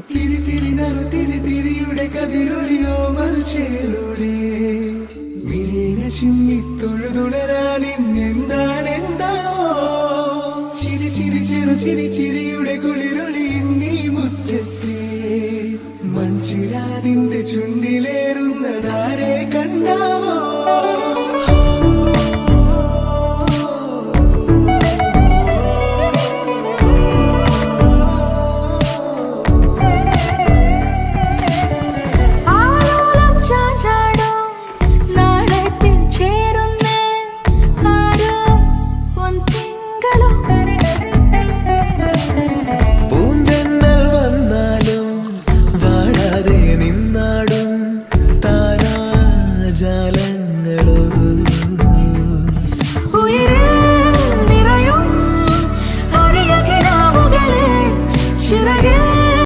തിരി തിരി നറു തിരി തിരിയുടെ കതിരൊളിയോ മൽച്ചേലൂടെ മിഴിന ചിമ്മി തൊഴുതുണരാൻ ഇന്നെന്താണെന്താണോ ചിരി ചിരി ചെറു ചിരി ചിരിയുടെ കുളിരൊളി നീ മുറ്റത്തെ മൺചിരാതിന്റെ ചുണ്ടിലെ